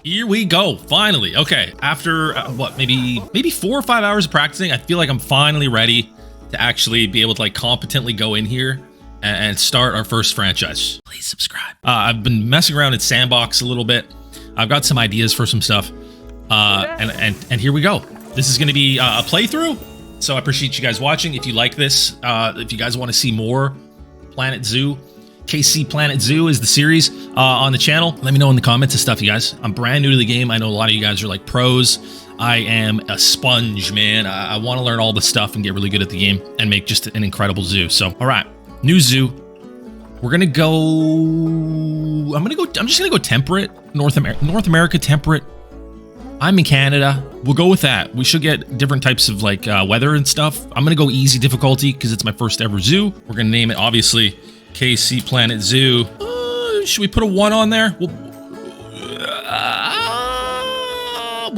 Here we go, finally. Okay, after what, maybe 4 or 5 hours of practicing, I feel like I'm finally ready to actually be able to like competently go in here and start our first franchise. Please subscribe. I've been messing around in Sandbox a little bit. I've got some ideas for some stuff, and here we go. This is going to be a playthrough, so I appreciate you guys watching. If you like this, if you guys want to see more Planet Zoo, KC Planet Zoo is the series on the channel. Let me know in the comments and stuff, you guys. I'm brand new to the game. I know a lot of you guys are like pros. I am a sponge, man. I want to learn all the stuff and get really good at the game and make just an incredible zoo. So, all right, new zoo. We're gonna go. I'm just gonna go temperate. North America temperate. I'm in Canada. We'll go with that. We should get different types of like weather and stuff. I'm gonna go easy difficulty because it's my first ever zoo. We're gonna name it obviously KC Planet Zoo. Should we put a 1 on there? We'll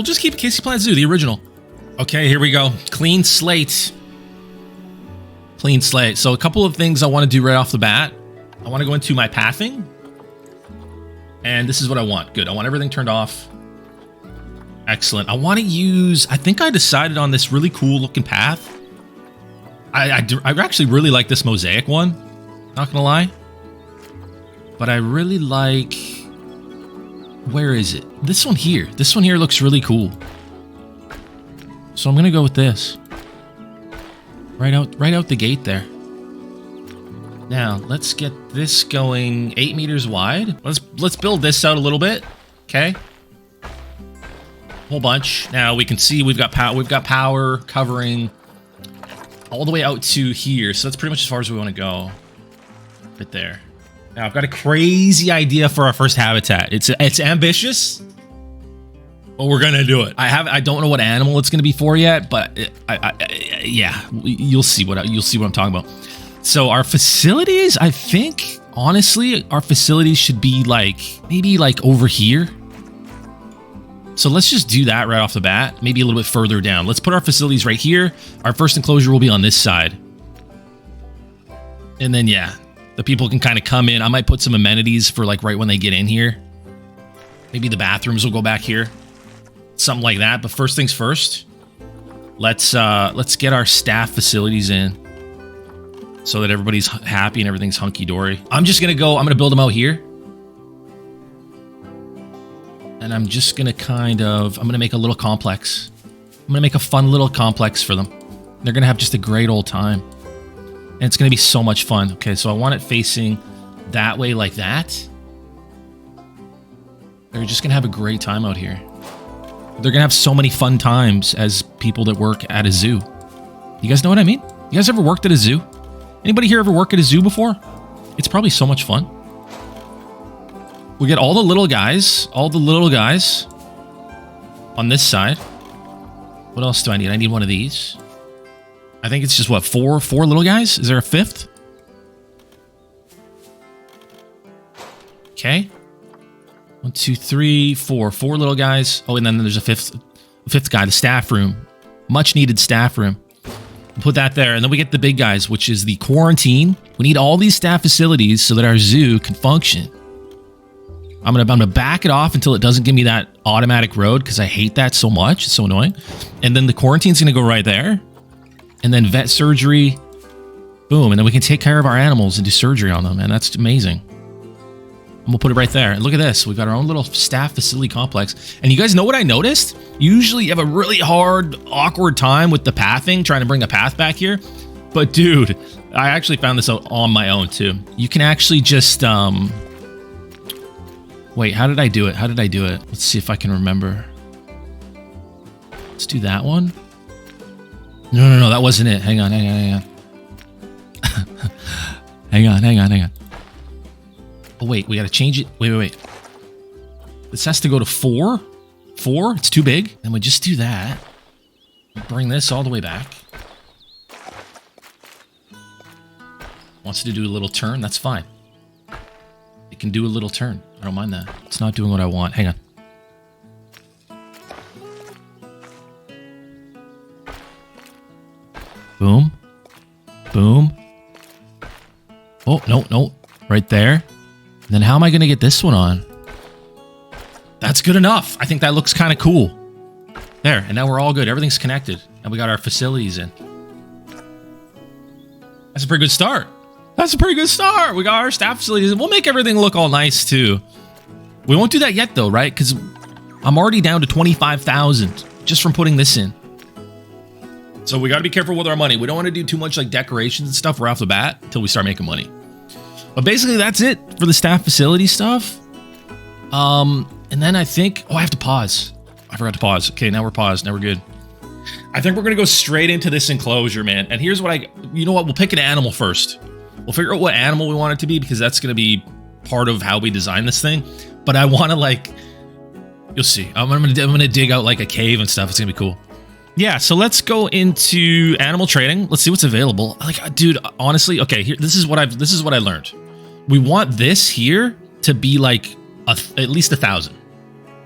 just keep KC Planet Zoo, the original. Okay, here we go. Clean slate. Clean slate. So a couple of things I want to do right off the bat. I want to go into my pathing. And this is what I want. Good. I want everything turned off. Excellent. I want to use... I think I decided on this really cool looking path. I actually really like this mosaic one. Not gonna lie. But I really like... Where is it? This one here. This one here looks really cool. So I'm gonna go with this. Right out the gate there. Now, let's get this going 8 meters wide. Let's build this out a little bit. Okay. Whole bunch. Now we can see we've got power covering all the way out to here. So that's pretty much as far as we want to go. Right there. Now I've got a crazy idea for our first habitat. It's ambitious, but we're gonna do it. I don't know what animal it's gonna be for yet, but yeah, you'll see what I'm talking about. So our facilities, I think, honestly, our facilities should be like maybe like over here. So let's just do that right off the bat. Maybe a little bit further down. Let's put our facilities right here. Our first enclosure will be on this side, and then yeah. The people can kind of come in. I might put some amenities for like right when they get in here. Maybe the bathrooms will go back here. Something like that. But first things first, let's get our staff facilities in so that everybody's happy and everything's hunky-dory. I'm gonna build them out here. And I'm just gonna I'm gonna make a little complex. I'm gonna make a fun little complex for them. They're gonna have just a great old time. And it's going to be so much fun. Okay, so I want it facing that way like that. They're just going to have a great time out here. They're going to have so many fun times as people that work at a zoo. You guys know what I mean? You guys ever worked at a zoo? Anybody here ever worked at a zoo before? It's probably so much fun. We get all the little guys on this side. What else do I need? I need one of these. I think it's just, what, four little guys? Is there a fifth? Okay. 1, 2, 3, 4. 4 little guys. Oh, and then there's a fifth guy, the staff room. Much needed staff room. We'll put that there. And then we get the big guys, which is the quarantine. We need all these staff facilities so that our zoo can function. I'm gonna back it off until it doesn't give me that automatic road because I hate that so much. It's so annoying. And then the quarantine's gonna go right there. And then vet surgery, boom. And then we can take care of our animals and do surgery on them. And that's amazing. And we'll put it right there. And look at this. We've got our own little staff facility complex. And you guys know what I noticed? Usually you have a really hard, awkward time with the pathing, trying to bring a path back here. But dude, I actually found this out on my own too. You can actually just, wait, how did I do it? Let's see if I can remember. Let's do that one. No, that wasn't it. Hang on. hang on. Oh, wait, we gotta change it. Wait. This has to go to 4. 4? It's too big. And we just do that. Bring this all the way back. Wants to do a little turn. That's fine. It can do a little turn. I don't mind that. It's not doing what I want. Hang on. Boom. Boom. Oh, no. Right there. And then how am I going to get this one on? That's good enough. I think that looks kind of cool. There, and now we're all good. Everything's connected. And we got our facilities in. That's a pretty good start. That's a pretty good start. We got our staff facilities in. We'll make everything look all nice, too. We won't do that yet, though, right? Because I'm already down to 25,000 just from putting this in. So we got to be careful with our money. We don't want to do too much like decorations and stuff right off the bat until we start making money. But basically, that's it for the staff facility stuff. And then I think... Oh, I have to pause. I forgot to pause. Okay, now we're paused. Now we're good. I think we're going to go straight into this enclosure, man. And here's what you know what? We'll pick an animal first. We'll figure out what animal we want it to be because that's going to be part of how we design this thing. But I want to like... You'll see. I'm going to dig out like a cave and stuff. It's going to be cool. Yeah, so let's go into animal trading. Let's see what's available. Like, dude, honestly, okay, here, this is what I learned. We want this here to be like at least 1,000.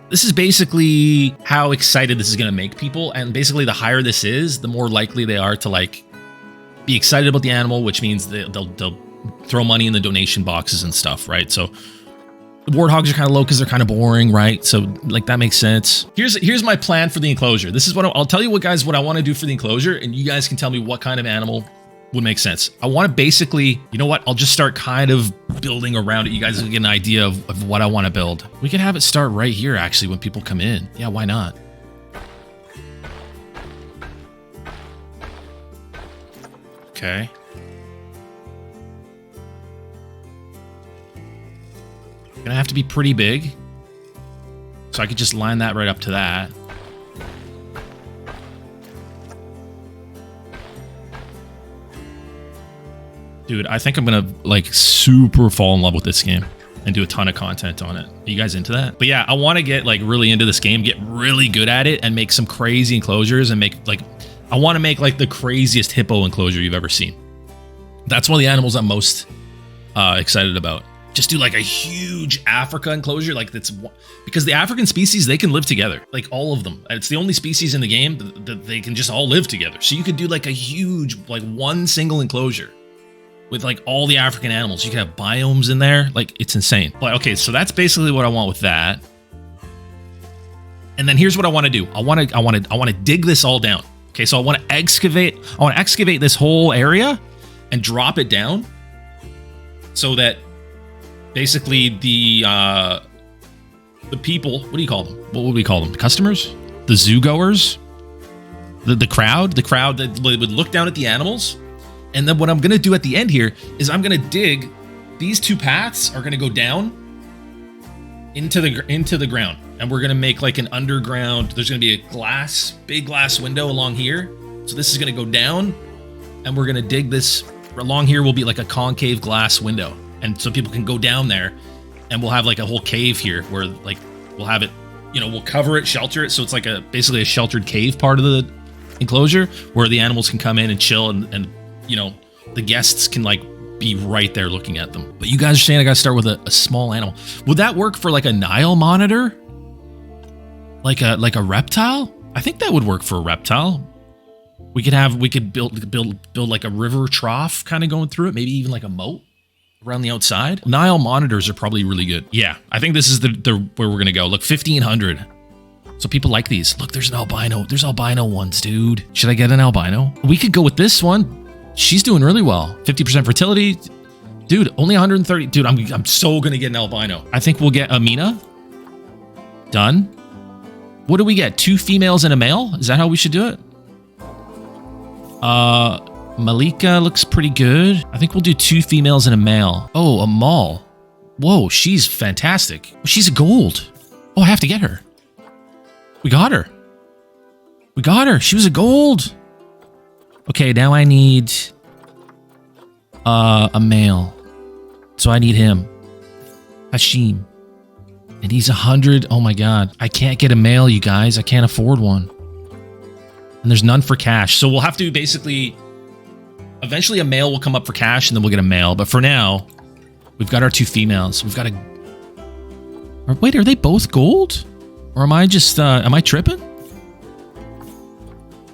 This is basically how excited this is going to make people. And basically, the higher this is, the more likely they are to like be excited about the animal, which means they'll throw money in the donation boxes and stuff, right? So the warthogs are kind of low because they're kind of boring, right? So like that makes sense. Here's my plan for the enclosure. This is what I'll tell you what I want to do for the enclosure, and you guys can tell me what kind of animal would make sense. I want to basically, you know what? I'll just start kind of building around it. You guys will get an idea of what I want to build. We could have it start right here, actually, when people come in. Yeah, why not? Okay. Gonna have to be pretty big. So I could just line that right up to that. Dude, I think I'm gonna like super fall in love with this game and do a ton of content on it. Are you guys into that? But yeah, I want to get like really into this game, get really good at it, and make some crazy enclosures and make like, I want to make like the craziest hippo enclosure you've ever seen. That's one of the animals I'm most excited about. Just do like a huge Africa enclosure, like that's because the African species, they can live together, like all of them. It's the only species in the game that they can just all live together. So you could do like a huge, like one single enclosure with like all the African animals. You could have biomes in there, like it's insane. But okay, so that's basically what I want with that. And then here's what I want to do. I want to dig this all down. Okay, so I want to excavate this whole area and drop it down so that basically the people, what do you call them? What would we call them? The customers? The zoo goers? The crowd that would look down at the animals. And then what I'm going to do at the end here is I'm going to dig, these two paths are going to go down into the ground. And we're going to make like an underground, there's going to be a big glass window along here. So this is going to go down and we're going to dig this, along here will be like a concave glass window. And so people can go down there and we'll have like a whole cave here where like we'll have it, you know, we'll cover it, shelter it. So it's like basically a sheltered cave part of the enclosure where the animals can come in and chill and you know, the guests can like be right there looking at them. But you guys are saying I gotta start with a small animal. Would that work for like a Nile monitor? Like a reptile? I think that would work for a reptile. We could build like a river trough kind of going through it, maybe even like a moat around the outside. Nile monitors are probably really good. Yeah, I think this is the where we're gonna go. Look, 1,500. So people like these. Look, there's an albino. There's albino ones, dude. Should I get an albino? We could go with this one. She's doing really well. 50% fertility. Dude, only 130. Dude, I'm so gonna get an albino. I think we'll get Amina. Done. What do we get? 2 females and a male? Is that how we should do it? Malika looks pretty good. I think we'll do 2 females and a male. Oh, a mall. Whoa, she's fantastic. She's a gold. Oh, I have to get her. We got her. We got her. She was a gold. Okay, now I need a male. So I need him. Hashim. And he's 100. Oh my god. I can't get a male, you guys. I can't afford one. And there's none for cash. So we'll have to basically... Eventually a male will come up for cash and then we'll get a male. But for now, we've got our 2 females. We've got a... Wait, are they both gold? Or am I just... am I tripping?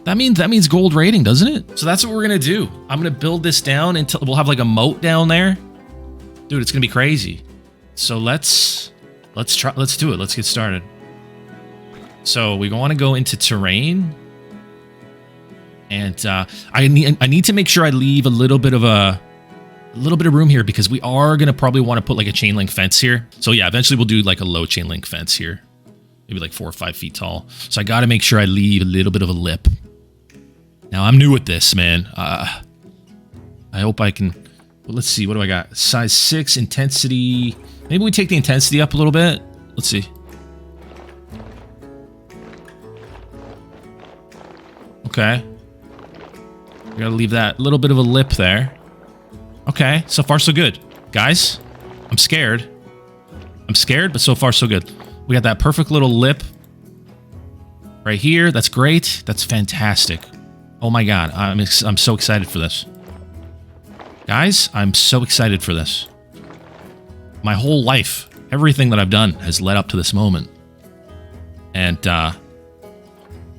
That means gold rating, doesn't it? So that's what we're going to do. I'm going to build this down until we'll have like a moat down there. Dude, it's going to be crazy. So let's let's do it. Let's get started. So we want to go into terrain. And I need to make sure I leave a little bit of room here because we are going to probably want to put like a chain link fence here. So yeah, eventually we'll do like a low chain link fence here. Maybe like 4 or 5 feet tall. So I got to make sure I leave a little bit of a lip. Now I'm new at this, man. I hope I can... Well, let's see. What do I got? Size 6, intensity. Maybe we take the intensity up a little bit. Let's see. Okay. We gotta leave that little bit of a lip there. Okay, so far so good. Guys, I'm scared. I'm scared, but so far so good. We got that perfect little lip right here. That's great. That's fantastic. Oh my god, I'm so excited for this. Guys, I'm so excited for this. My whole life, everything that I've done has led up to this moment. And I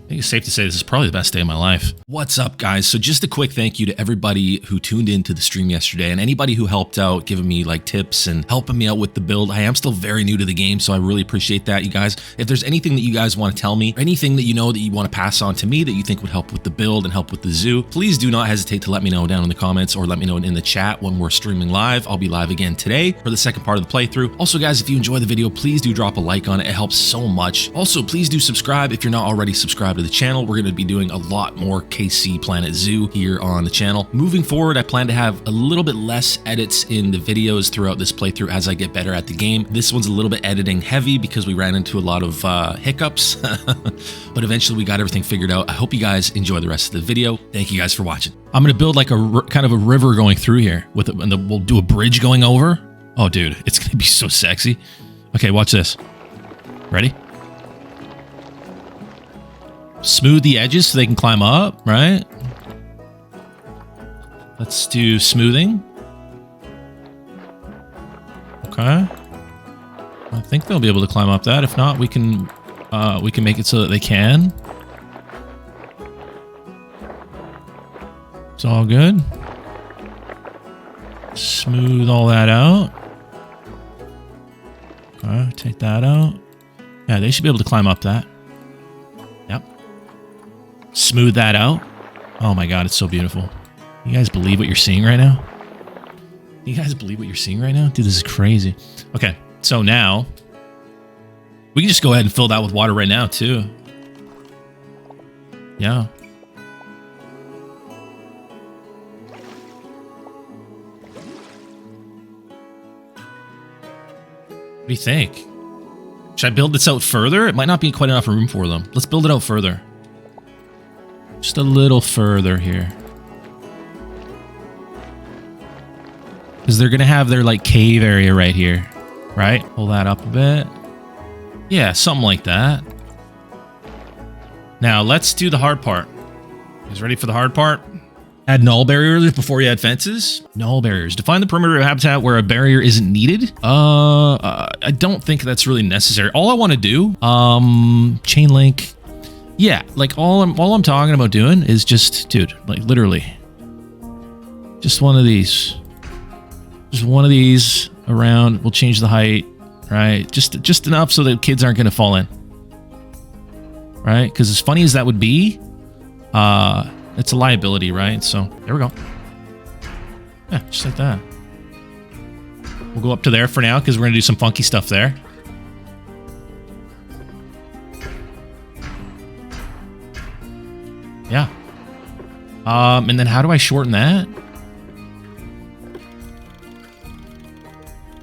think it's safe to say this is probably the best day of my life. What's up, guys? So just a quick thank you to everybody who tuned into the stream yesterday and anybody who helped out, giving me like tips and helping me out with the build. I am still very new to the game, so I really appreciate that, you guys. If there's anything that you guys want to tell me, or anything that you know that you want to pass on to me that you think would help with the build and help with the zoo, please do not hesitate to let me know down in the comments or let me know in the chat when we're streaming live. I'll be live again today for the second part of the playthrough. Also, guys, if you enjoy the video, please do drop a like on it. It helps so much. Also, please do subscribe if you're not already subscribed to the channel. We're going to be doing a lot more KC Planet Zoo here on the channel. Moving forward, I plan to have a little bit less edits in the videos throughout this playthrough as I get better at the game. This one's a little bit editing heavy because we ran into a lot of hiccups, but eventually we got everything figured out. I hope you guys enjoy the rest of the video. Thank you guys for watching. I'm going to build like a kind of a river going through here with it, and we'll do a bridge going over. Oh, dude, it's going to be so sexy. Okay, watch this. Ready? Smooth the edges so they can climb up, right? Let's do smoothing. Okay. I think they'll be able to climb up that. If not, we can make it so that they can. It's all good. Smooth all that out. Okay, take that out. Yeah, they should be able to climb up that. Yep. Smooth that out. Oh my god, it's so beautiful. You guys believe what you're seeing right now? You guys believe what you're seeing right now? Dude, this is crazy. Okay, so now we can just go ahead and fill that with water right now too. Yeah. What do you think? Should I build this out further? It might not be quite enough room for them. Let's build it out further. Just a little further here. Because they're going to have their like cave area right here. Right? Pull that up a bit. Yeah, something like that. Now, let's do the hard part. You guys ready for the hard part? Add null barriers before you add fences. Null barriers. Define the perimeter of habitat where a barrier isn't needed. I don't think that's really necessary. All I want to do, chain link. Yeah, like all I'm talking about doing is just, dude, like literally, just one of these. Just one of these around. We'll change the height, right? Just enough so that kids aren't going to fall in, right? Because as funny as that would be, it's a liability, right? So there we go. Yeah, just like that. We'll go up to there for now because we're going to do some funky stuff there. Yeah. And then how do I shorten that?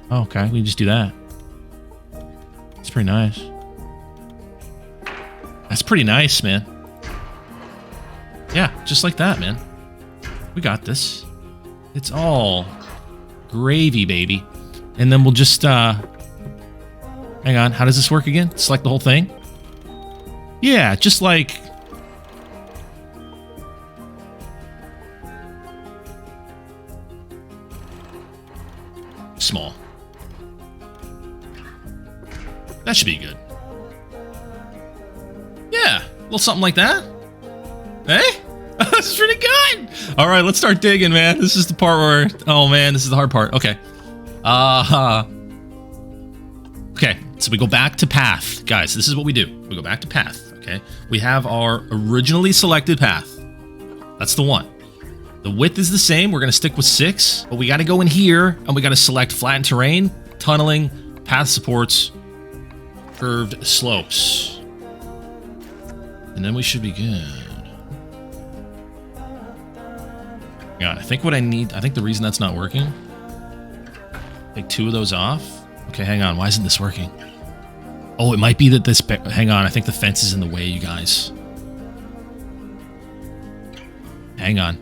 Oh, okay, we can just do that. That's pretty nice. That's pretty nice, man. Yeah, just like that, man. We got this. It's all gravy, baby. And then we'll just, hang on, how does this work again? Select the whole thing? Yeah, just like... small. That should be good. Yeah, a little something like that. Hey? This is pretty good. All right, let's start digging, man. This is the part where... oh, man, this is the hard part. Okay. Okay, So we go back to path. Guys, this is what we do. We go back to path, okay? We have our originally selected path. That's the one. The width is the same. We're going to stick with 6, but we got to go in here and we got to select flattened terrain, tunneling, path supports, curved slopes. And then we should be good. Yeah, I think what I need, I think the reason that's not working, take 2 of those off. Okay, hang on. Why isn't this working? Oh, it might be that this, hang on. I think the fence is in the way, you guys. Hang on.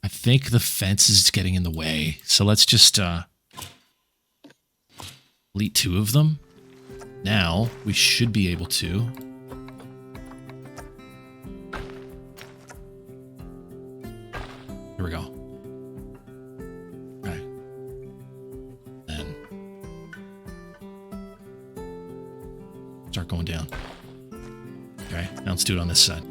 I think the fence is getting in the way. So let's just delete 2 of them. Now we should be able to. Here we go. Okay. Then start going down. Okay, now let's do it on this side.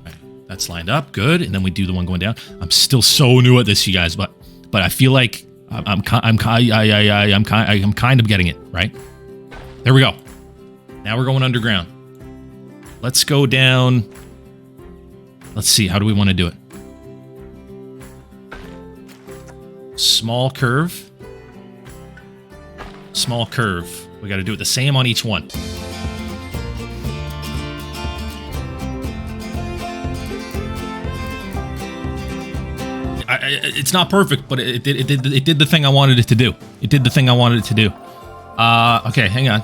Okay, that's lined up, good. And then we do the one going down. I'm still so new at this, you guys, but I feel like I'm kind of getting it right. There we go. Now we're going underground. Let's go down. Let's see. How do we want to do it? Small curve. Small curve. We got to do it the same on each one. It's not perfect, but it did the thing I wanted it to do. It did the thing I wanted it to do. Okay, hang on.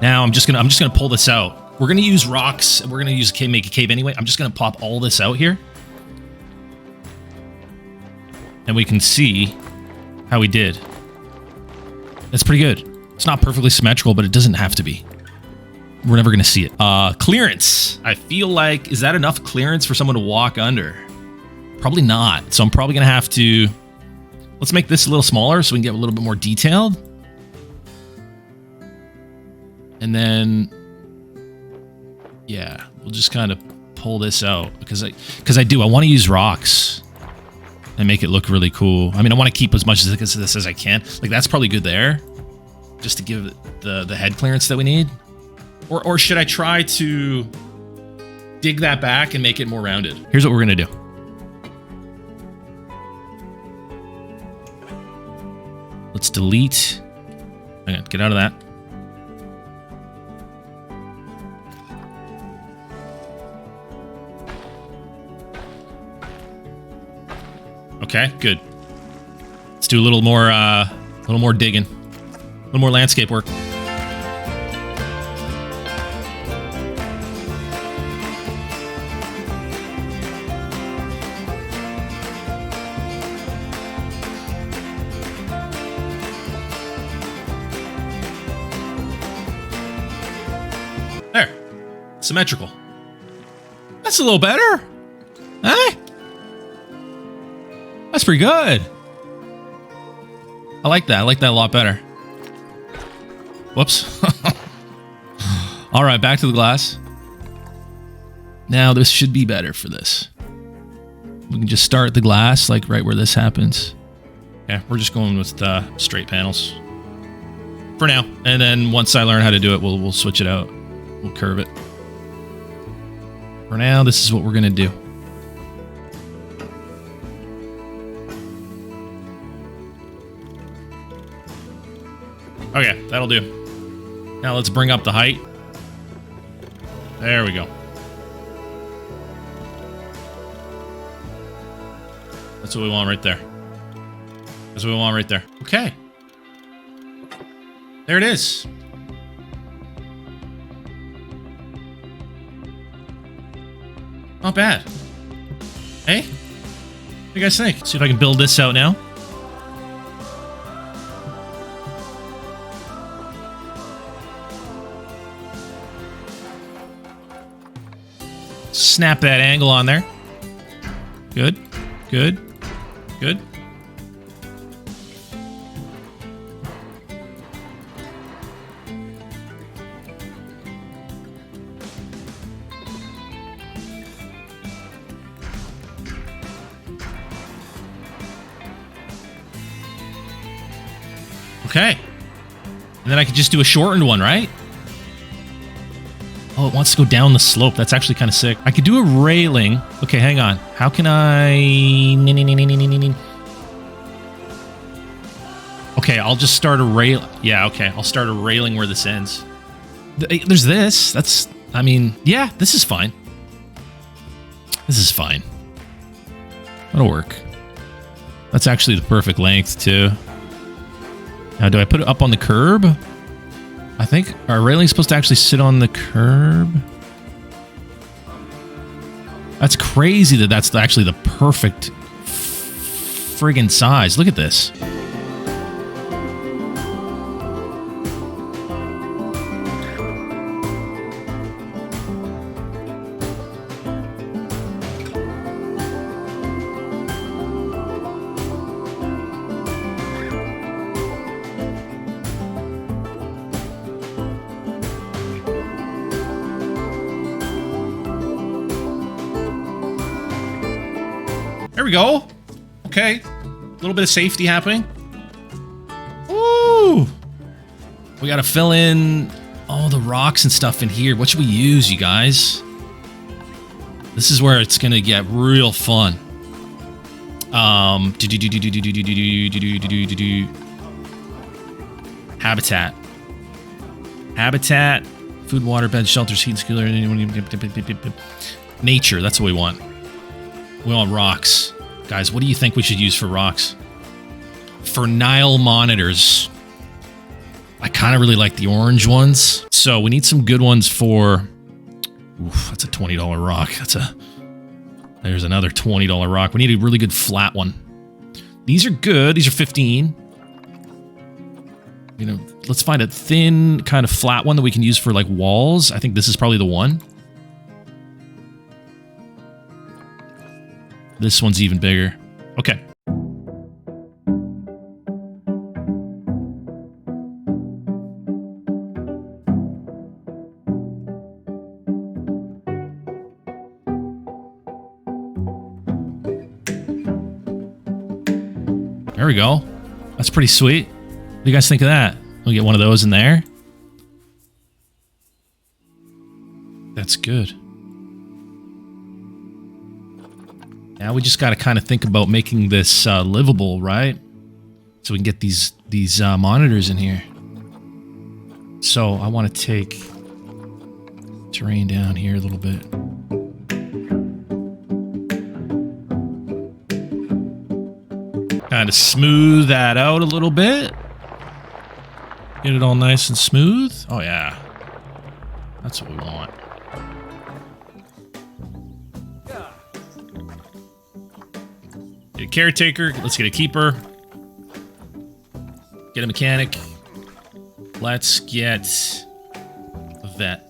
Now I'm just gonna pull this out. We're gonna use rocks. We're gonna use make a cave anyway. I'm just gonna pop all this out here, and we can see how we did. That's pretty good. It's not perfectly symmetrical, but it doesn't have to be. We're never gonna see it. Clearance. I feel like, is that enough clearance for someone to walk under? Probably not. So I'm probably gonna have to. Let's make this a little smaller so we can get a little bit more detailed. And then, yeah, we'll just kind of pull this out because I want to use rocks and make it look really cool. I mean, I want to keep as much of this as I can. Like, that's probably good there, just to give it the head clearance that we need. Or should I try to dig that back and make it more rounded? Here's what we're gonna do. Let's delete. Hang on, get out of that. Okay, good. Let's do a little more digging, a little more landscape work. There, symmetrical. That's a little better, eh? That's pretty good. I like that. I like that a lot better. Whoops. All right, back to the glass. Now this should be better for this. We can just start the glass like right where this happens. Yeah, we're just going with straight panels for now. And then once I learn how to do it, we'll switch it out. We'll curve it. For now, this is what we're gonna do. Okay, that'll do. Now let's bring up the height. There we go. That's what we want right there. That's what we want right there. Okay. There it is. Not bad. Hey? What do you guys think? See if I can build this out now. Snap that angle on there. Good, good, good. Okay. And then I could just do a shortened one, right? Oh, it wants to go down the slope. That's actually kind of sick. I could do a railing. Okay, hang on. How can I... Okay, I'll just start a rail. Yeah, okay. I'll start a railing where this ends. There's this. That's... I mean, yeah, this is fine. This is fine. That'll work. That's actually the perfect length, too. Now, do I put it up on the curb? I think our railing's supposed to actually sit on the curb. That's crazy that that's actually the perfect friggin' size. Look at this. There we go. Okay. A little bit of safety happening. Ooh. We got to fill in all the rocks and stuff in here. What should we use, you guys? This is where it's going to get real fun. Habitat. Habitat. Food, water, bed, shelters, heat, cooler. Nature. That's what we want. We want rocks. Guys, what do you think we should use for rocks? For Nile Monitors. I kind of really like the orange ones. So we need some good ones for... Oof, that's a $20 rock. There's another $20 rock. We need a really good flat one. These are good. These are 15. You know, let's find a thin kind of flat one that we can use for like walls. I think this is probably the one. This one's even bigger. Okay. There we go. That's pretty sweet. What do you guys think of that? We'll get one of those in there. That's good. Now we just got to kind of think about making this livable, right? So we can get these monitors in here. So I want to take terrain down here a little bit. Kind of smooth that out a little bit. Get it all nice and smooth. Oh yeah, that's what we want. Get a caretaker. Let's get a keeper. Get a mechanic. Let's get a vet.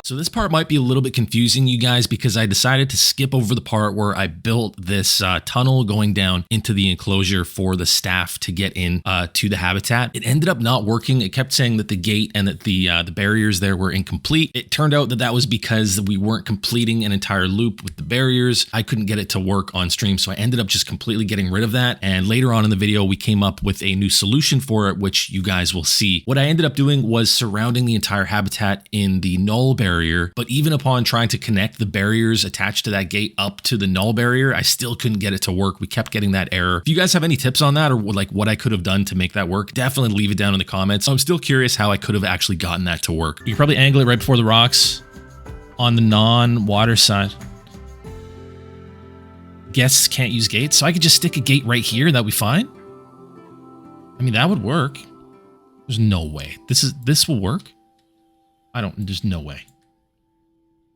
So this part might be a little bit confusing, you guys, because I decided to skip over the part where I built this tunnel going down into the enclosure for the staff to get in to the habitat. It ended up not working. It kept saying that the gate and that the barriers there were incomplete. It turned out that that was because we weren't completing an entire loop with the barriers. I couldn't get it to work on stream, so I ended up just completely getting rid of that. And later on in the video, we came up with a new solution for it, which you guys will see. What I ended up doing was surrounding the entire habitat in the null barrier. But even upon trying to connect the barriers attached to that gate up to the null barrier, I still couldn't get it to work. We kept getting that error. If you guys have any tips on that or like what I could have done to make that work, definitely leave it down in the comments. I'm still curious how I could have actually gotten that to work. You could probably angle it right before the rocks on the non-water side. Guests can't use gates, so I could just stick a gate right here. That'd be fine. I mean, that would work. There's no way. This will work. There's no way.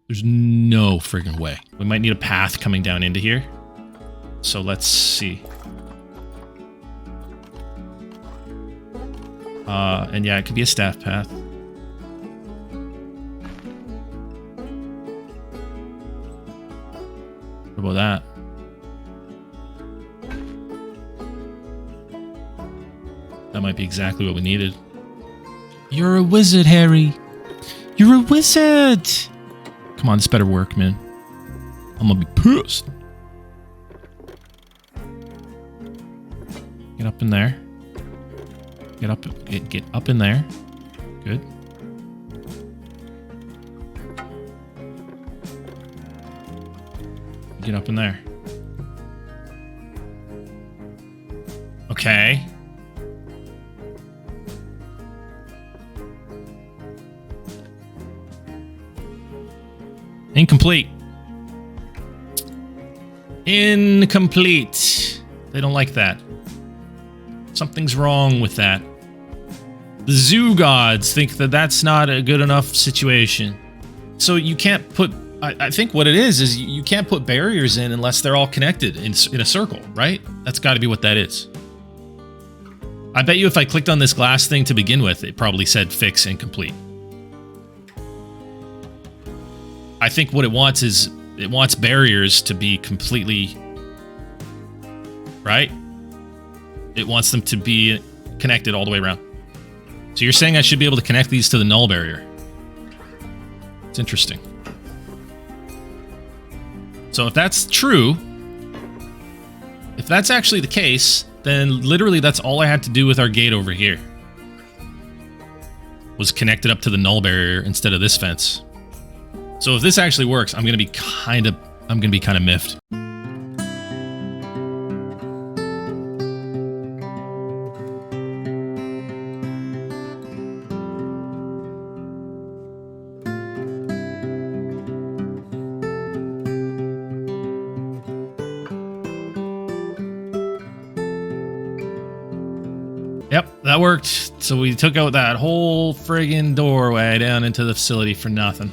There's no friggin' way. We might need a path coming down into here. So let's see. And yeah, it could be a staff path. What about that? That might be exactly what we needed. You're a wizard, Harry. You're a wizard. Come on, this better work, man. I'm gonna be pissed. Get up in there. Get up, get up in there. Good. Get up in there. Okay. Incomplete. Incomplete. They don't like that. Something's wrong with that. The zoo gods think that that's not a good enough situation. So you can't put... I think what it is you can't put barriers in unless they're all connected in a circle, right? That's got to be what that is. I bet you if I clicked on this glass thing to begin with, it probably said fix incomplete. I think what it wants is, it wants barriers to be completely... Right? It wants them to be connected all the way around. So you're saying I should be able to connect these to the null barrier. It's interesting. So if that's true, if that's actually the case, then literally that's all I had to do with our gate over here. Was connect it up to the null barrier instead of this fence. So if this actually works, I'm gonna be kind of miffed. Yep, that worked. So we took out that whole friggin' doorway down into the facility for nothing.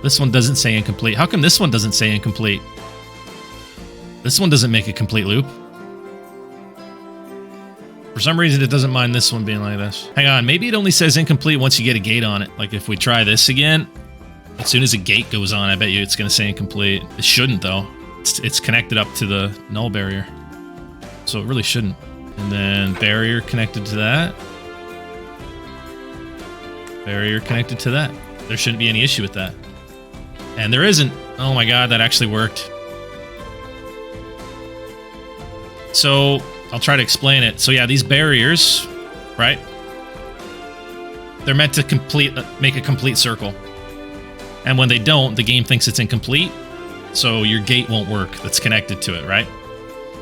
This one doesn't say incomplete. How come this one doesn't say incomplete? This one doesn't make a complete loop. For some reason, it doesn't mind this one being like this. Hang on, maybe it only says incomplete once you get a gate on it. Like if we try this again, as soon as a gate goes on, I bet you it's going to say incomplete. It shouldn't, though. It's connected up to the null barrier. So it really shouldn't. And then barrier connected to that. Barrier connected to that. There shouldn't be any issue with that. And there isn't. Oh my god, that actually worked. So I'll try to explain it. So yeah, these barriers, right? They're meant to make a complete circle. And when they don't, the game thinks it's incomplete. So your gate won't work that's connected to it, right?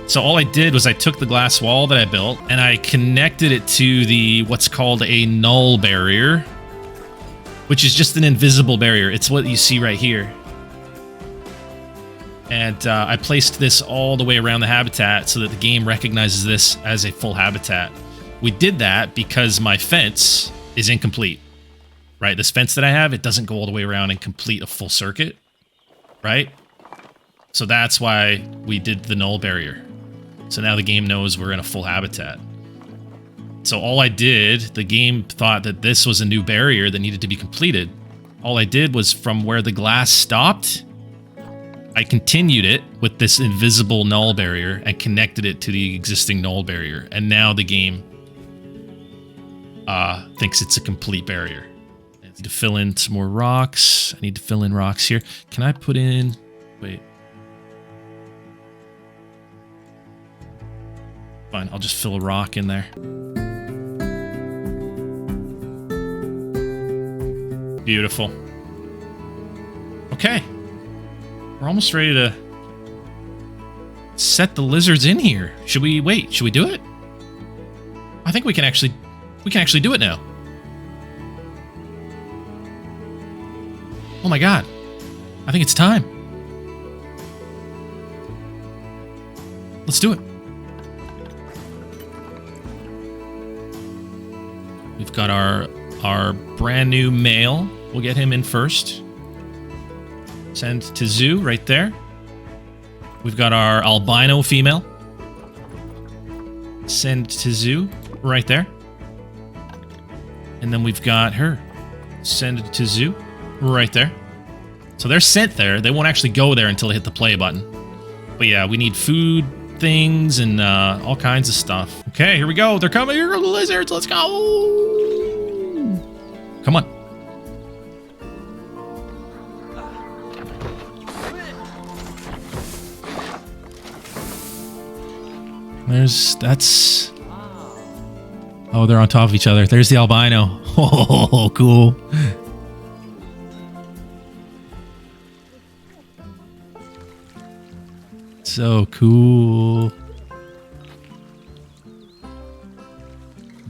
So all I did was I took the glass wall that I built and I connected it to the what's called a null barrier, which is just an invisible barrier. It's what you see right here. And I placed this all the way around the habitat so that the game recognizes this as a full habitat. We did that because my fence is incomplete, right? This fence that I have, it doesn't go all the way around and complete a full circuit, right? So that's why we did the null barrier. So now the game knows we're in a full habitat. So all I did, the game thought that this was a new barrier that needed to be completed. All I did was from where the glass stopped, I continued it with this invisible null barrier and connected it to the existing null barrier. And now the game thinks it's a complete barrier. I need to fill in some more rocks. I need to fill in rocks here. Can I put in... Wait. Fine, I'll just fill a rock in there. Beautiful. Okay. We're almost ready to set the lizards in here. Should we wait? Should we do it? I think we can actually do it now. Oh my god. I think it's time. Let's do it. We've got our brand new male. We'll get him in first. Send to zoo right there. We've got our albino female. Send to zoo right there. And then we've got her. Send to zoo right there. So they're sent there. They won't actually go there until they hit the play button. But yeah, we need food things and all kinds of stuff. Okay, here we go. They're coming. Here are the lizards. Let's go. Come on. That's... Oh, they're on top of each other. There's the albino. Oh, cool. So cool.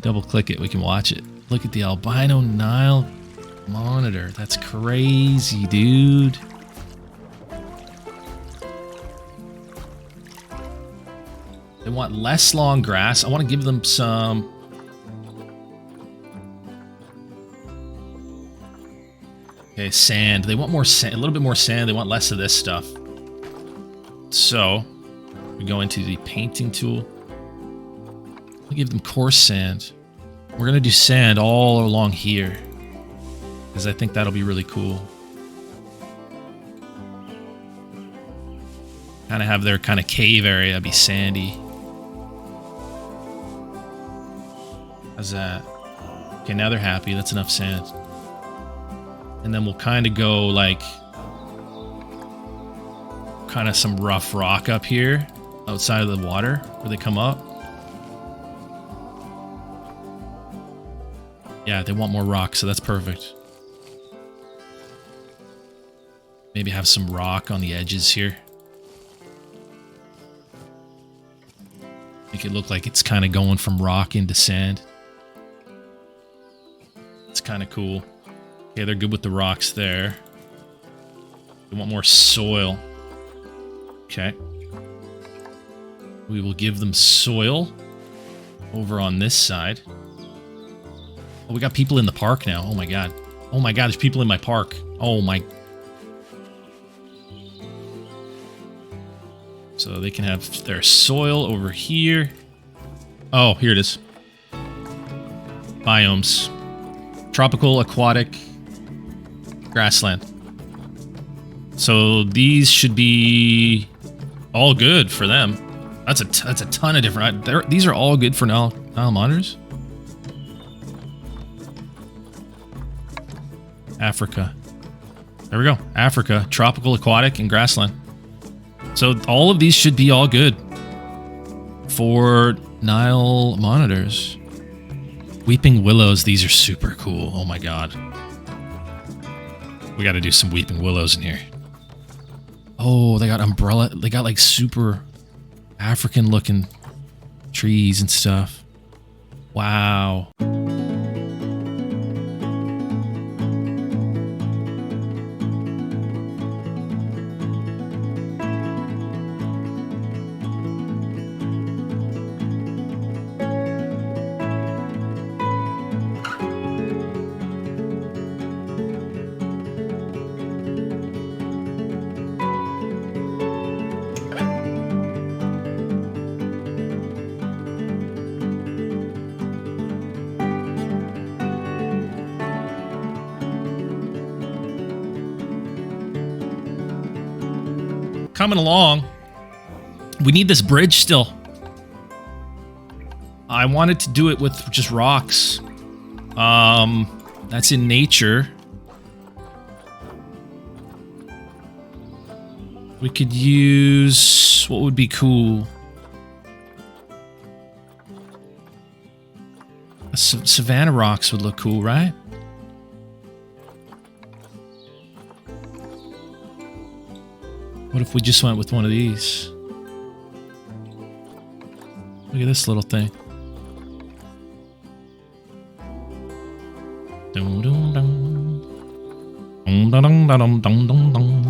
Double click it, we can watch it. Look at the albino Nile monitor. That's crazy, dude. They want less long grass. I want to give them some... Okay, sand. They want more sand, a little bit more sand. They want less of this stuff. So, we go into the painting tool. I'll give them coarse sand. We're going to do sand all along here, because I think that'll be really cool. Kind of have their kind of cave area be sandy. How's that? Okay, now they're happy. That's enough sand. And then we'll kind of go like kind of some rough rock up here outside of the water where they come up. Yeah, they want more rock, so that's perfect. Maybe have some rock on the edges here. Make it look like it's kind of going from rock into sand. It's kind of cool. Okay, they're good with the rocks there. They want more soil. Okay. We will give them soil over on this side. Oh, we got people in the park now. Oh my god. Oh my god, there's people in my park. Oh my... So they can have their soil over here. Oh, here it is. Biomes. Tropical, aquatic, grassland. So these should be all good for them. That's a ton of different... These are all good for Nile Monitors. Africa. There we go. Africa, tropical, aquatic, and grassland. So all of these should be all good for Nile Monitors. Weeping willows, these are super cool. Oh my god. We gotta do some weeping willows in here. Oh, they got umbrella. They got like super African looking trees and stuff. Wow. Coming along. We need this bridge still. I wanted to do it with just rocks. That's in nature. We could use... What would be cool? Savannah rocks would look cool, right? What if we just went with one of these? Look at this little thing. Dum dum dum. Dum dum dum dum dum dum.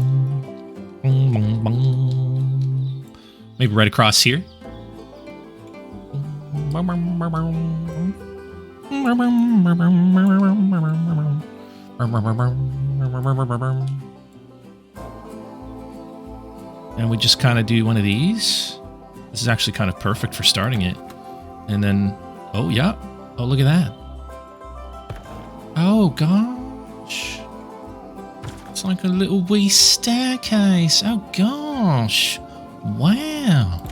Dum dum. Maybe right across here. And we just kind of do one of these. This is actually kind of perfect for starting it. And then, oh yeah. Oh, look at that. Oh gosh. It's like a little wee staircase. Oh gosh. Wow.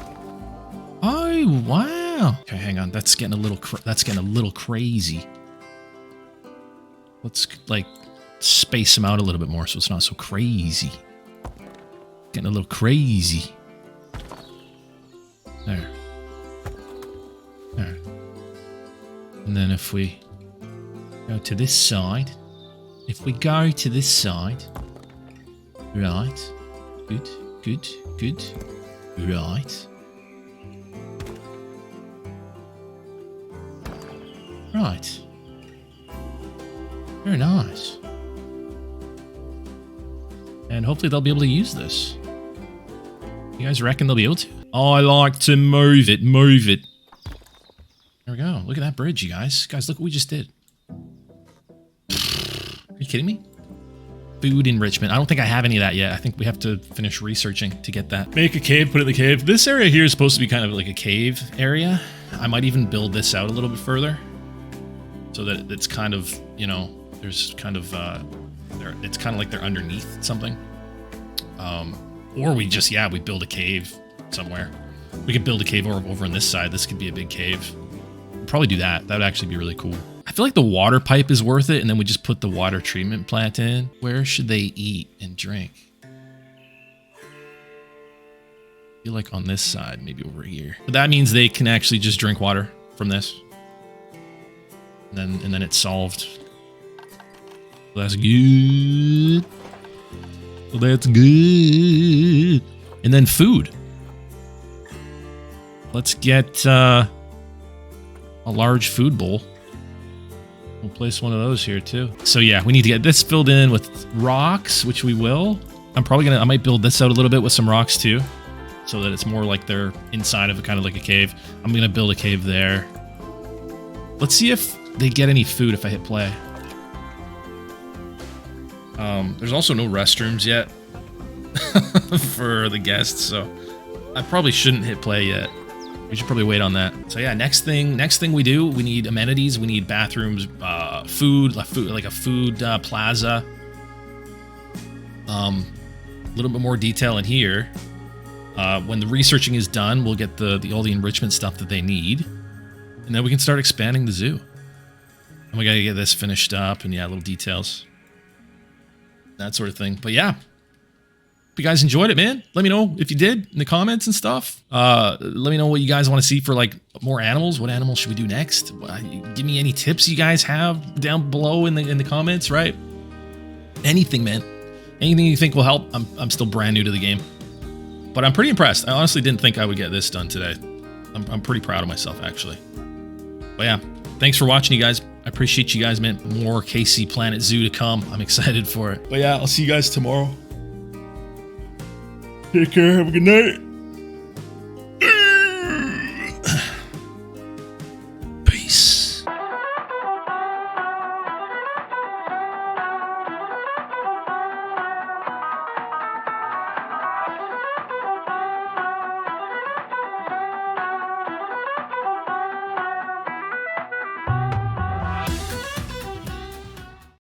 Oh wow. Okay, hang on. That's getting a little crazy. Let's like space them out a little bit more so it's not so crazy. Getting a little crazy. There. Alright. And then if we go to this side, right, good, right. Right. Very nice. And hopefully they'll be able to use this. You guys reckon they'll be able to? I like to move it. There we go. Look at that bridge, you guys. Guys, look what we just did. Are you kidding me? Food enrichment. I don't think I have any of that yet. I think we have to finish researching to get that. Make a cave, put it in the cave. This area here is supposed to be kind of like a cave area. I might even build this out a little bit further. So that it's kind of, you know, there's kind of, it's kind of like they're underneath something. Or we just, yeah, we build a cave somewhere. We could build a cave over on this side. This could be a big cave. We'll probably do that. That would actually be really cool. I feel like the water pipe is worth it, and then we just put the water treatment plant in. Where should they eat and drink? I feel like on this side, maybe over here. But that means they can actually just drink water from this. And then it's solved. Well, that's good. Well, that's good. And then food. Let's get a large food bowl. We'll place one of those here too. So yeah, we need to get this filled in with rocks, which we will. I might build this out a little bit with some rocks too, so that it's more like they're inside of kind of like a cave. I'm gonna build a cave there. Let's see if they get any food if I hit play. There's also no restrooms yet for the guests, so I probably shouldn't hit play yet. We should probably wait on that. So yeah, next thing we do, we need amenities, we need bathrooms, food, like a food plaza. A little bit more detail in here. When the researching is done, we'll get all the enrichment stuff that they need, and then we can start expanding the zoo. And we gotta get this finished up, and yeah, little details, that sort of thing. But yeah. If you guys enjoyed it, man, let me know if you did in the comments and stuff. Let me know what you guys want to see for like more animals. What animals should we do next? Give me any tips you guys have down below in the comments, right? Anything, man. Anything you think will help. I'm still brand new to the game, but I'm pretty impressed. I honestly didn't think I would get this done today. I'm pretty proud of myself, actually. But yeah, thanks for watching, you guys. I appreciate you guys, man. More KC Planet Zoo to come. I'm excited for it. But yeah, I'll see you guys tomorrow. Take care. Have a good night.